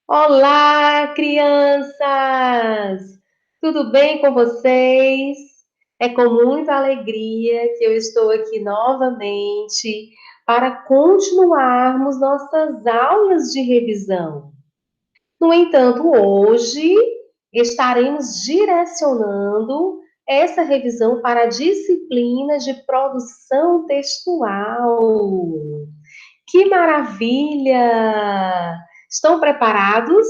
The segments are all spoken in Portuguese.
Olá, crianças! Tudo bem com vocês? É com muita alegria que eu estou aqui novamente para continuarmos nossas aulas de revisão. No entanto, hoje estaremos direcionando essa revisão para a disciplina de produção textual. Que maravilha! Estão preparados?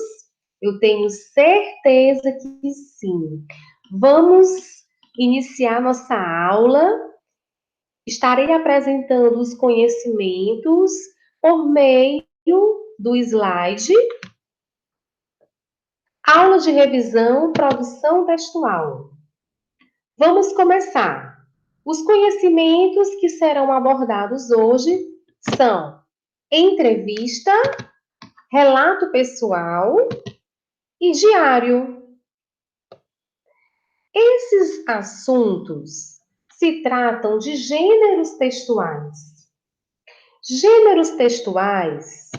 Eu tenho certeza que sim. Vamos iniciar nossa aula. Estarei apresentando os conhecimentos por meio do slide. Aula de revisão, produção textual. Vamos começar. Os conhecimentos que serão abordados hoje são entrevista, relato pessoal e diário. Esses assuntos se tratam de gêneros textuais. Gêneros textuais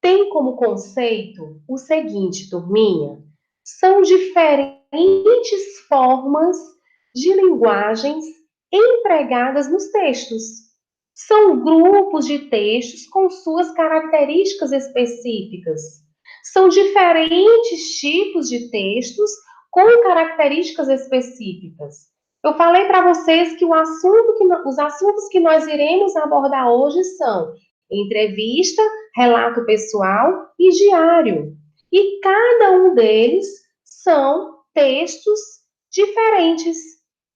têm como conceito o seguinte, turminha: são diferentes formas de linguagens empregadas nos textos. São grupos de textos com suas características específicas. São diferentes tipos de textos com características específicas. Eu falei para vocês que os assuntos que nós iremos abordar hoje são entrevista, relato pessoal e diário. E cada um deles são textos diferentes.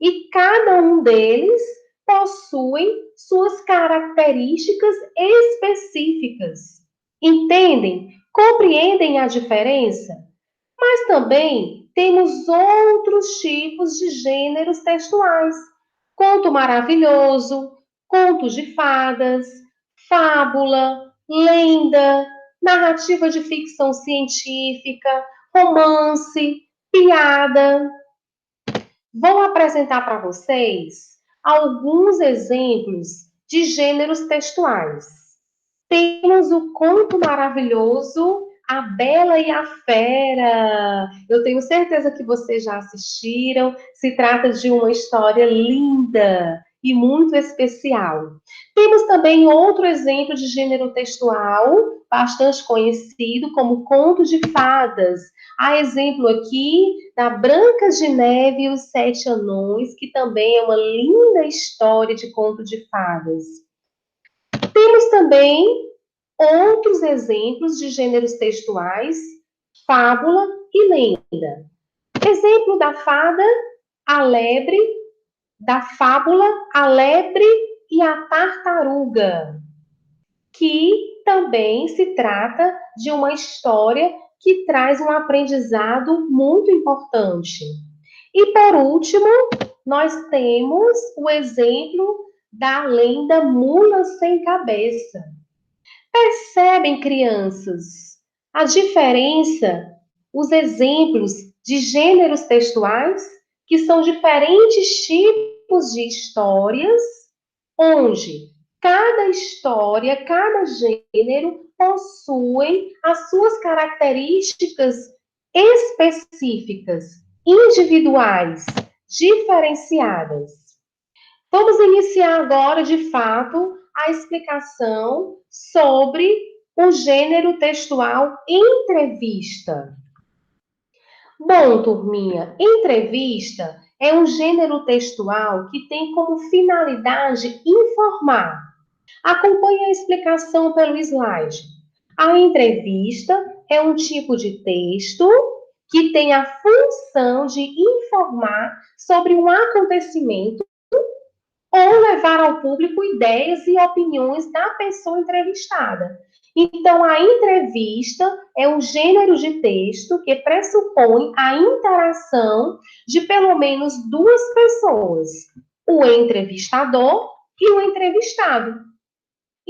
E cada um deles possuem suas características específicas. Entendem? Compreendem a diferença? Mas também temos outros tipos de gêneros textuais: conto maravilhoso, contos de fadas, fábula, lenda, narrativa de ficção científica, romance, piada. Vou apresentar para vocês alguns exemplos de gêneros textuais. Temos o conto maravilhoso A Bela e a Fera. Eu tenho certeza que vocês já assistiram. Se trata de uma história linda e muito especial. Temos também outro exemplo de gênero textual bastante conhecido como Conto de Fadas. Há exemplo aqui da Branca de Neve e os Sete Anões, que também é uma linda história de conto de fadas. Temos também outros exemplos de gêneros textuais, fábula e lenda. Exemplo da fada, a lebre, da fábula, a lebre e a tartaruga, que também se trata de uma história que traz um aprendizado muito importante. E por último, nós temos o exemplo da lenda Mula Sem Cabeça. Percebem, crianças, a diferença, os exemplos de gêneros textuais, que são diferentes tipos de histórias, onde cada história, cada gênero possuem as suas características específicas, individuais, diferenciadas. Vamos iniciar agora, de fato, a explicação sobre o gênero textual entrevista. Bom, turminha, entrevista é um gênero textual que tem como finalidade informar. Acompanhe a explicação pelo slide. A entrevista é um tipo de texto que tem a função de informar sobre um acontecimento ou levar ao público ideias e opiniões da pessoa entrevistada. Então, a entrevista é um gênero de texto que pressupõe a interação de pelo menos duas pessoas, o entrevistador e o entrevistado.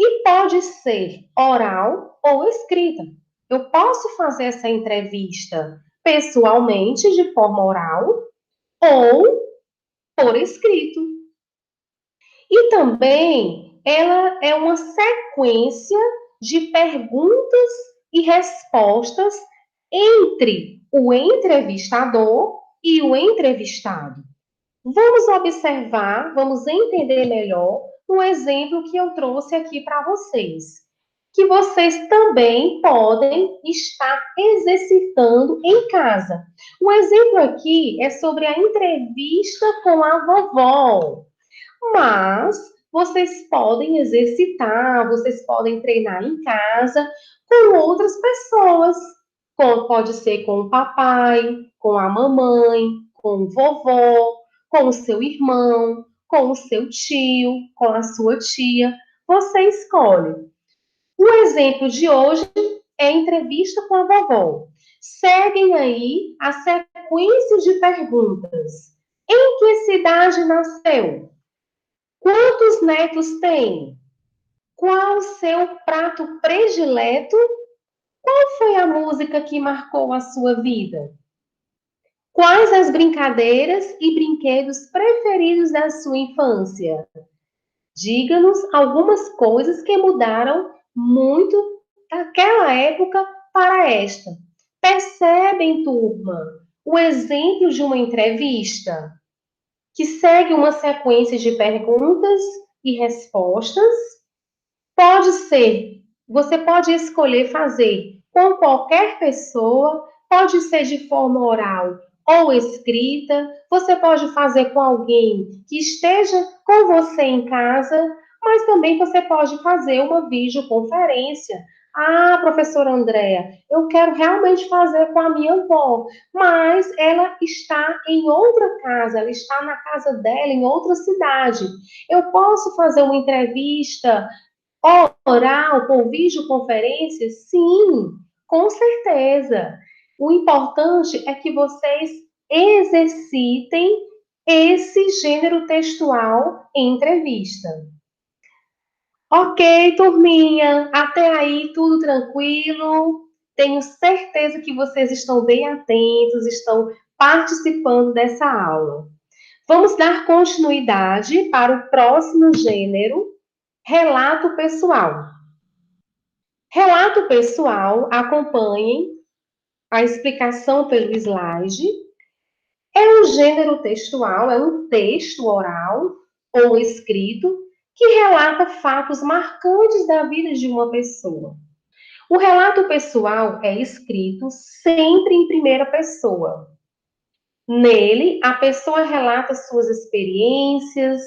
E pode ser oral ou escrita. Eu posso fazer essa entrevista pessoalmente, de forma oral, ou por escrito. E também ela é uma sequência de perguntas e respostas entre o entrevistador e o entrevistado. Vamos observar, vamos entender melhor um exemplo que eu trouxe aqui para vocês, que vocês também podem estar exercitando em casa. O exemplo aqui é sobre a entrevista com a vovó, mas vocês podem exercitar, vocês podem treinar em casa com outras pessoas. Pode ser com o papai, com a mamãe, com o vovó, com o seu irmão, com o seu tio, com a sua tia. Você escolhe. O exemplo de hoje é a entrevista com a vovó. Seguem aí a sequência de perguntas. Em que cidade nasceu? Quantos netos tem? Qual o seu prato predileto? Qual foi a música que marcou a sua vida? Quais as brincadeiras e brinquedos preferidos da sua infância? Diga-nos algumas coisas que mudaram muito daquela época para esta. Percebem, turma, o exemplo de uma entrevista que segue uma sequência de perguntas e respostas? Pode ser, você pode escolher fazer com qualquer pessoa, pode ser de forma oral ou escrita, você pode fazer com alguém que esteja com você em casa, mas também você pode fazer uma videoconferência. Ah, professora Andréa, eu quero realmente fazer com a minha avó, mas ela está em outra casa, ela está na casa dela, em outra cidade. Eu posso fazer uma entrevista oral, por videoconferência? Sim, com certeza. O importante é que vocês exercitem esse gênero textual em entrevista. Ok, turminha, até aí tudo tranquilo. Tenho certeza que vocês estão bem atentos, estão participando dessa aula. Vamos dar continuidade para o próximo gênero, relato pessoal. Relato pessoal, acompanhem a explicação pelo slide. É um gênero textual, é um texto oral ou escrito que relata fatos marcantes da vida de uma pessoa. O relato pessoal é escrito sempre em primeira pessoa. Nele, a pessoa relata suas experiências,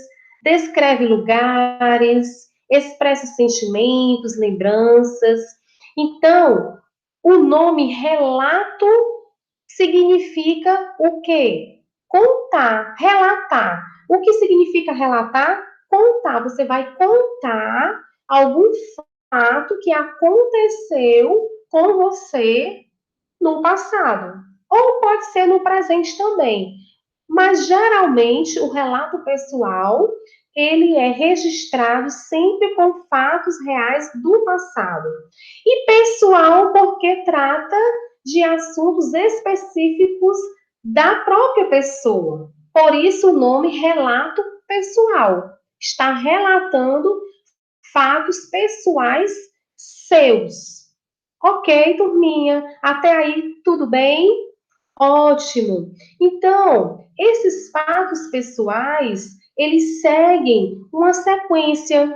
descreve lugares, expressa sentimentos, lembranças. Então, o nome relato significa o quê? Contar, relatar. O que significa relatar? Contar. Você vai contar algum fato que aconteceu com você no passado. Ou pode ser no presente também. Mas geralmente o relato pessoal, ele é registrado sempre com fatos reais do passado. E pessoal porque trata de assuntos específicos da própria pessoa. Por isso o nome relato pessoal. Está relatando fatos pessoais seus. Ok, turminha, até aí tudo bem? Ótimo. Então, esses fatos pessoais, eles seguem uma sequência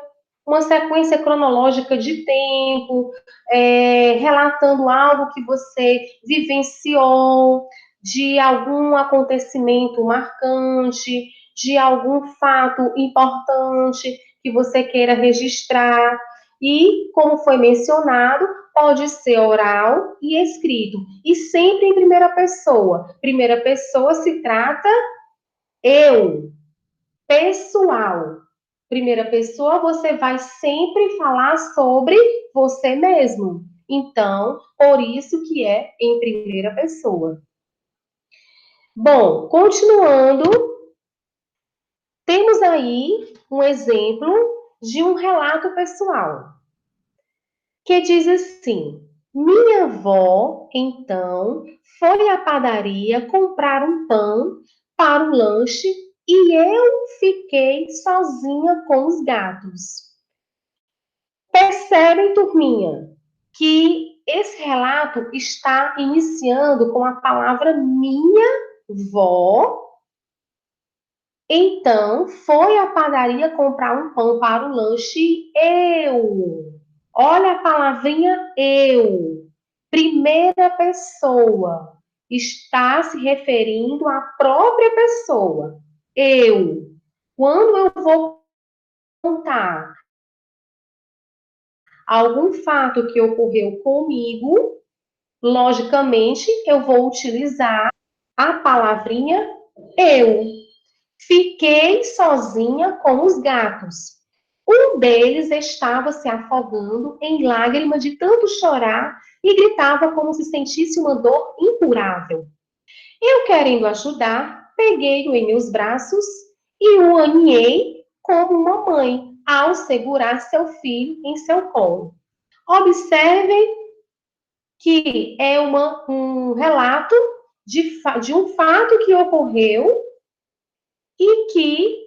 cronológica de tempo, relatando algo que você vivenciou, de algum acontecimento marcante, de algum fato importante que você queira registrar. E, como foi mencionado, pode ser oral e escrito, e sempre em primeira pessoa. Primeira pessoa se trata eu, pessoal. Primeira pessoa, você vai sempre falar sobre você mesmo. Então, por isso que é em primeira pessoa. Bom, continuando, temos aí um exemplo de um relato pessoal, que diz assim: minha avó, então, foi à padaria comprar um pão para o lanche e eu fiquei sozinha com os gatos. Percebem, turminha, que esse relato está iniciando com a palavra minha vó. Então, foi à padaria comprar um pão para o lanche eu. Olha a palavrinha eu. Primeira pessoa. Está se referindo à própria pessoa. Eu. Quando eu vou contar algum fato que ocorreu comigo, logicamente, eu vou utilizar a palavrinha eu. Fiquei sozinha com os gatos. Um deles estava se afogando em lágrima de tanto chorar e gritava como se sentisse uma dor incurável. Eu, querendo ajudar, peguei-o em meus braços e o aninhei como uma mãe ao segurar seu filho em seu colo. Observem que é um relato de um fato que ocorreu e que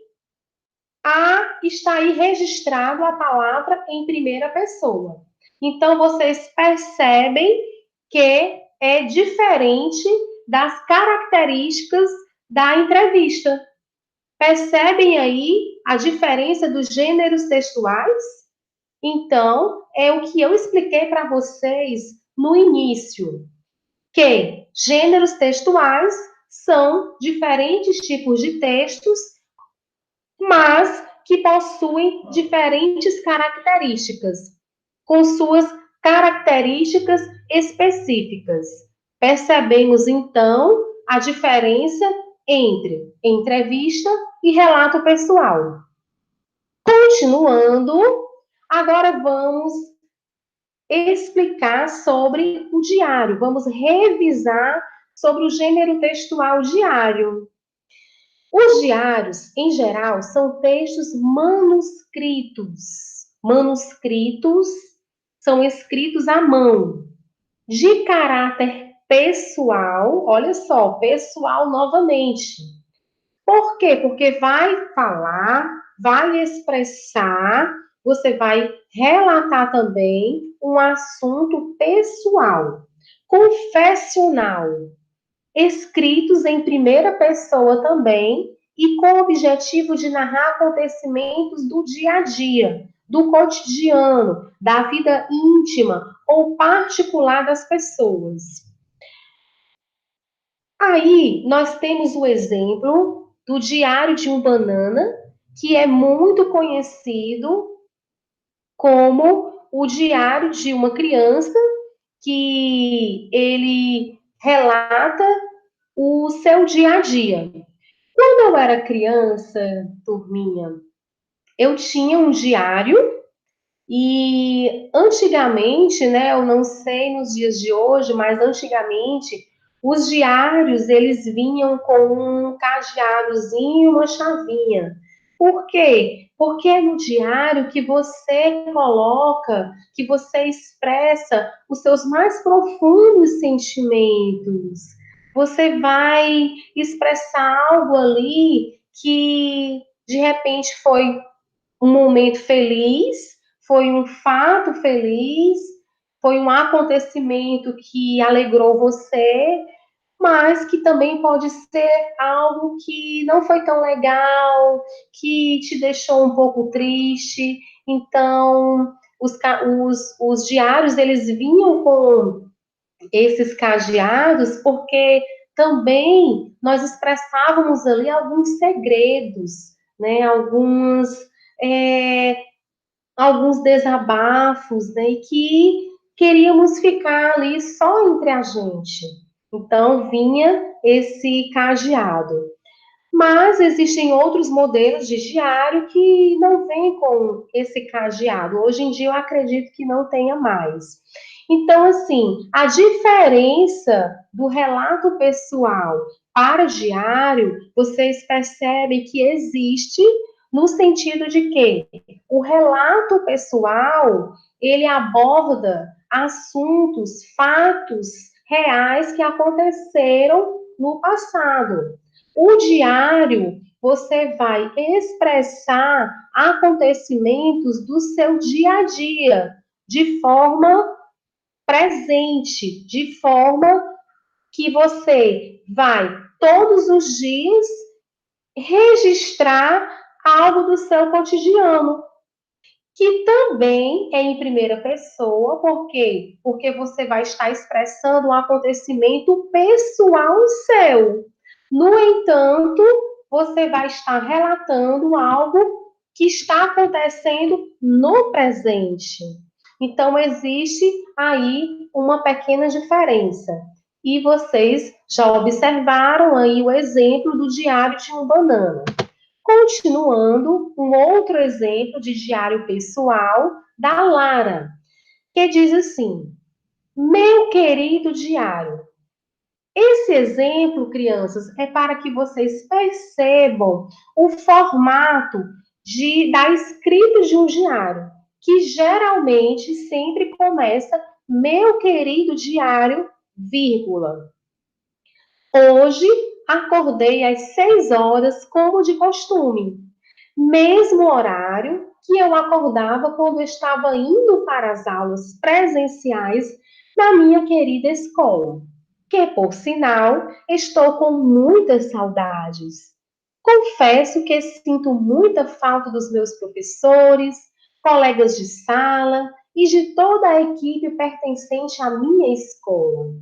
está aí registrado a palavra em primeira pessoa. Então, vocês percebem que é diferente das características da entrevista. Percebem aí a diferença dos gêneros textuais? Então, é o que eu expliquei para vocês no início, que gêneros textuais são diferentes tipos de textos, mas que possuem diferentes características, com suas características específicas. Percebemos, então, a diferença entre entrevista e relato pessoal. Continuando, agora vamos explicar sobre o diário. Vamos revisar sobre o gênero textual diário. Os diários, em geral, são textos manuscritos. Manuscritos são escritos à mão, de caráter pessoal. Olha só, pessoal novamente. Por quê? Porque vai falar, vai expressar, você vai relatar também um assunto pessoal, confessional, escritos em primeira pessoa também e com o objetivo de narrar acontecimentos do dia a dia, do cotidiano, da vida íntima ou particular das pessoas. Aí nós temos o exemplo do Diário de um Banana, que é muito conhecido como o diário de uma criança, que ele relata o seu dia a dia. Quando eu era criança, turminha, eu tinha um diário e antigamente, né, eu não sei nos dias de hoje, mas antigamente os diários eles vinham com um cadeadozinho, uma chavinha. Por quê? Porque é no diário que você coloca, que você expressa os seus mais profundos sentimentos. Você vai expressar algo ali que de repente foi um momento feliz, foi um fato feliz, foi um acontecimento que alegrou você, mas que também pode ser algo que não foi tão legal, que te deixou um pouco triste. Então, os diários, eles vinham com esses cadeados porque também nós expressávamos ali alguns segredos, né? É, alguns desabafos, né? E que queríamos ficar ali só entre a gente. Então, vinha esse cadeado. Mas existem outros modelos de diário que não vêm com esse cadeado. Hoje em dia, eu acredito que não tenha mais. Então, assim, a diferença do relato pessoal para diário, vocês percebem que existe no sentido de que o relato pessoal, ele aborda assuntos, fatos reais que aconteceram no passado. O diário, você vai expressar acontecimentos do seu dia a dia, de forma presente, de forma que você vai todos os dias registrar algo do seu cotidiano, que também é em primeira pessoa, por quê? Porque você vai estar expressando um acontecimento pessoal seu. No entanto, você vai estar relatando algo que está acontecendo no presente. Então, existe aí uma pequena diferença. E vocês já observaram aí o exemplo do diário de um banana. Continuando, um outro exemplo de diário pessoal da Lara, que diz assim: Meu querido diário. Esse exemplo, crianças, é para que vocês percebam o formato da escrita de um diário, que geralmente sempre começa meu querido diário, vírgula. Hoje acordei às 6 horas, como de costume. Mesmo horário que eu acordava quando estava indo para as aulas presenciais na minha querida escola, que, por sinal, estou com muitas saudades. Confesso que sinto muita falta dos meus professores, colegas de sala e de toda a equipe pertencente à minha escola.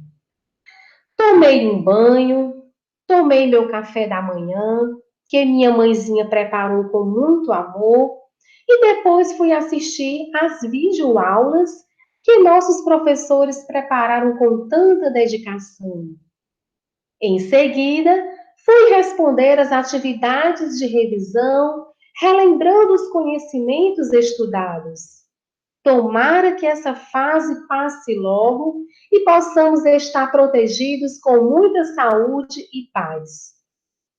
Tomei um banho, tomei meu café da manhã, que minha mãezinha preparou com muito amor, e depois fui assistir às videoaulas que nossos professores prepararam com tanta dedicação. Em seguida, fui responder às atividades de revisão, relembrando os conhecimentos estudados. Tomara que essa fase passe logo e possamos estar protegidos com muita saúde e paz.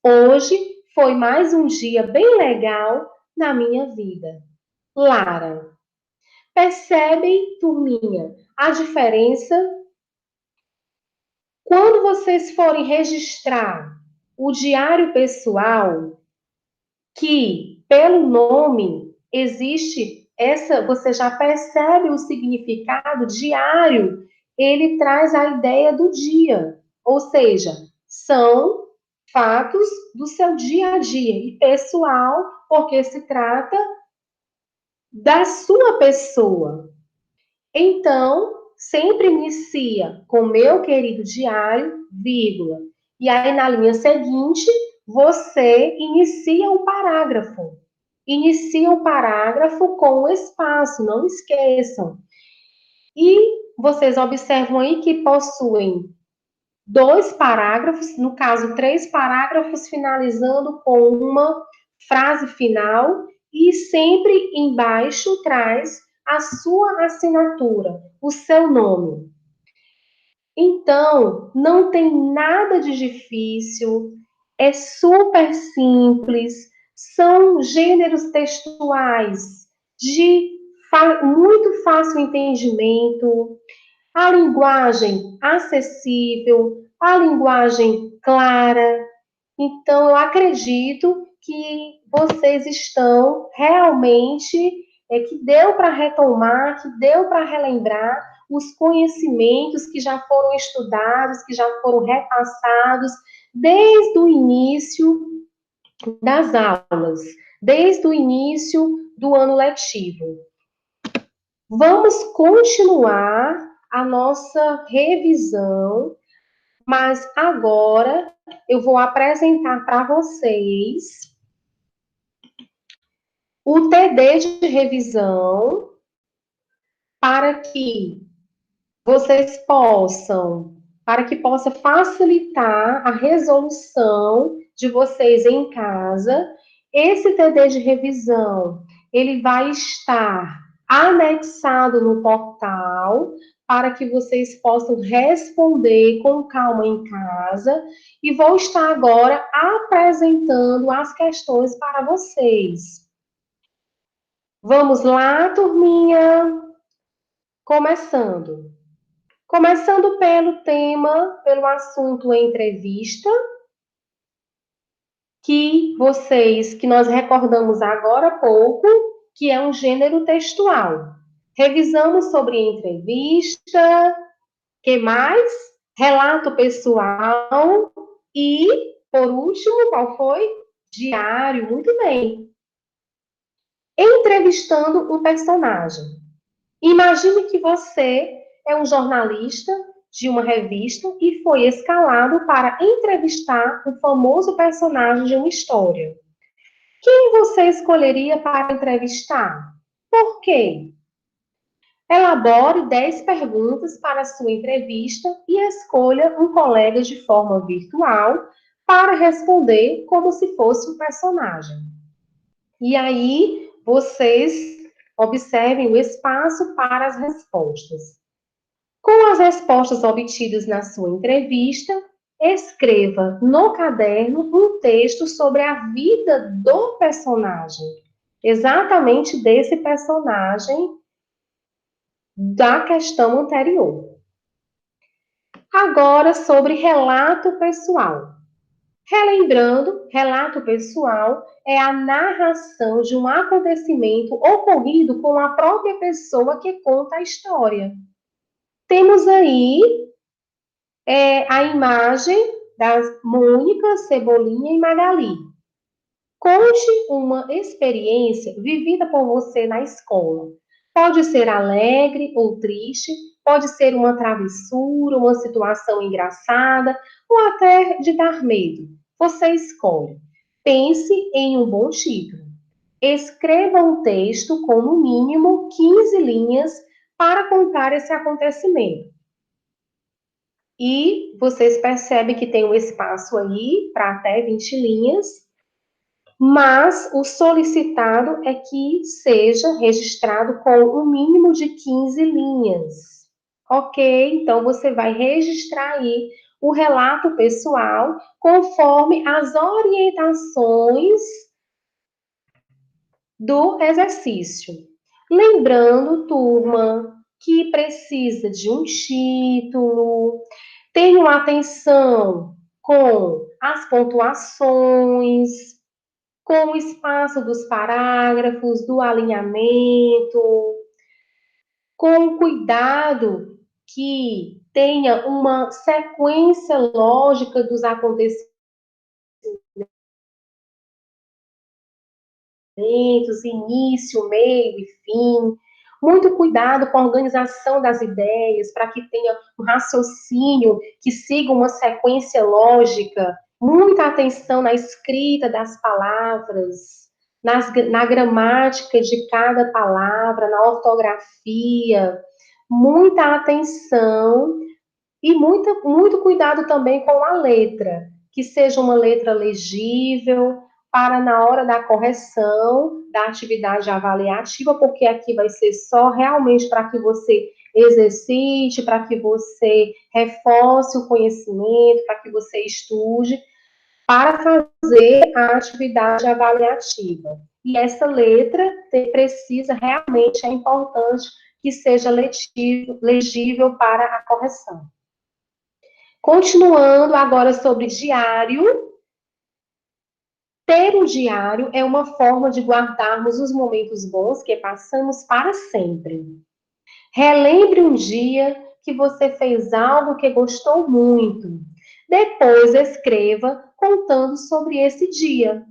Hoje foi mais um dia bem legal na minha vida. Lara, percebem, turminha, a diferença? Quando vocês forem registrar o diário pessoal, que pelo nome existe essa, você já percebe o significado diário, ele traz a ideia do dia, ou seja, são fatos do seu dia a dia e pessoal, porque se trata da sua pessoa. Então, sempre inicia com meu querido diário, vírgula. E aí, na linha seguinte, você inicia o parágrafo. Inicia o parágrafo com o espaço, não esqueçam. E vocês observam aí que possuem 2 parágrafos, no caso, 3 parágrafos, finalizando com uma frase final, e sempre embaixo traz a sua assinatura, o seu nome. Então, não tem nada de difícil, é super simples, são gêneros textuais de muito fácil entendimento, a linguagem acessível, a linguagem clara. Então, eu acredito que vocês estão realmente, que deu para retomar, que deu para relembrar os conhecimentos que já foram estudados, que já foram repassados desde o início das aulas, desde o início do ano letivo. Vamos continuar a nossa revisão, mas agora eu vou apresentar para vocês o TD de revisão para que vocês possam, para que possa facilitar a resolução de vocês em casa. Esse TD de revisão, ele vai estar anexado no portal para que vocês possam responder com calma em casa, e vou estar agora apresentando as questões para vocês. Vamos lá, turminha? Começando. Começando pelo tema, pelo assunto entrevista, que nós recordamos agora há pouco, que é um gênero textual. Revisamos sobre entrevista, que mais? Relato pessoal e, por último, qual foi? Diário, muito bem. Entrevistando um personagem. Imagine que você é um jornalista de uma revista e foi escalado para entrevistar o famoso personagem de uma história. Quem você escolheria para entrevistar? Por quê? Elabore 10 perguntas para a sua entrevista e escolha um colega de forma virtual para responder como se fosse um personagem. E aí, vocês observem o espaço para as respostas. Com as respostas obtidas na sua entrevista, escreva no caderno um texto sobre a vida do personagem, exatamente desse personagem da questão anterior. Agora, sobre relato pessoal. Relembrando, relato pessoal é a narração de um acontecimento ocorrido com a própria pessoa que conta a história. Temos aí a imagem das Mônica, Cebolinha e Magali. Conte uma experiência vivida por você na escola. Pode ser alegre ou triste, pode ser uma travessura, uma situação engraçada ou até de dar medo. Você escolhe. Pense em um bom título. Escreva um texto com no mínimo 15 linhas para contar esse acontecimento. E vocês percebem que tem um espaço aí para até 20 linhas, mas o solicitado é que seja registrado com um mínimo de 15 linhas. Ok? Então, você vai registrar aí o relato pessoal conforme as orientações do exercício. Lembrando, turma, que precisa de um título, tenham atenção com as pontuações, com o espaço dos parágrafos, do alinhamento, com cuidado que tenha uma sequência lógica dos acontecimentos, início, meio e fim. Muito cuidado com a organização das ideias, para que tenha um raciocínio que siga uma sequência lógica. Muita atenção na escrita das palavras, na gramática de cada palavra, na ortografia. Muita atenção e muito cuidado também com a letra, que seja uma letra legível, para na hora da correção da atividade avaliativa, porque aqui vai ser só realmente para que você exercite, para que você reforce o conhecimento, para que você estude, para fazer a atividade avaliativa. E essa letra precisa realmente, é importante que seja legível para a correção. Continuando agora sobre diário. Ter um diário é uma forma de guardarmos os momentos bons que passamos para sempre. Relembre um dia que você fez algo que gostou muito. Depois escreva contando sobre esse dia.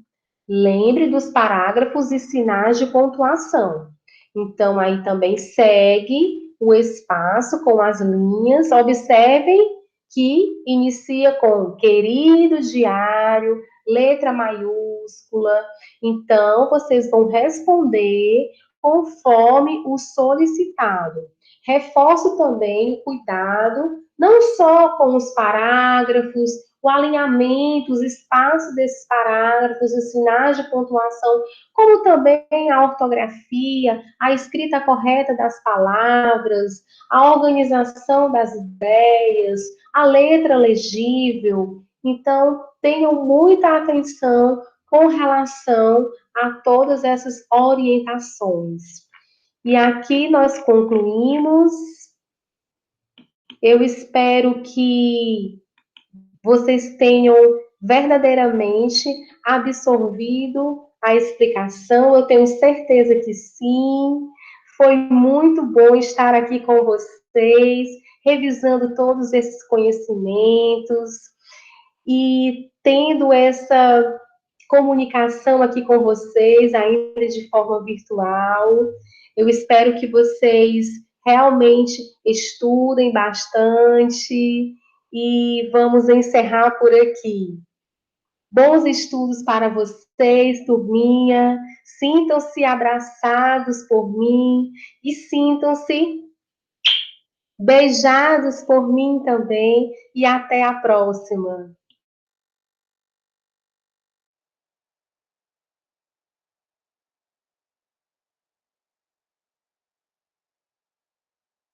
Lembre dos parágrafos e sinais de pontuação. Então, aí também segue o espaço com as linhas. Observem que inicia com querido diário, letra maiúscula. Então, vocês vão responder conforme o solicitado. Reforço também o cuidado, não só com os parágrafos, o alinhamento, os espaços desses parágrafos, os sinais de pontuação, como também a ortografia, a escrita correta das palavras, a organização das ideias, a letra legível. Então, tenham muita atenção com relação a todas essas orientações. E aqui nós concluímos. Eu espero que vocês tenham verdadeiramente absorvido a explicação. Eu tenho certeza que sim. Foi muito bom estar aqui com vocês, revisando todos esses conhecimentos e tendo essa comunicação aqui com vocês, ainda de forma virtual. Eu espero que vocês realmente estudem bastante e vamos encerrar por aqui. Bons estudos para vocês, turminha. Sintam-se abraçados por mim e sintam-se beijados por mim também. E até a próxima.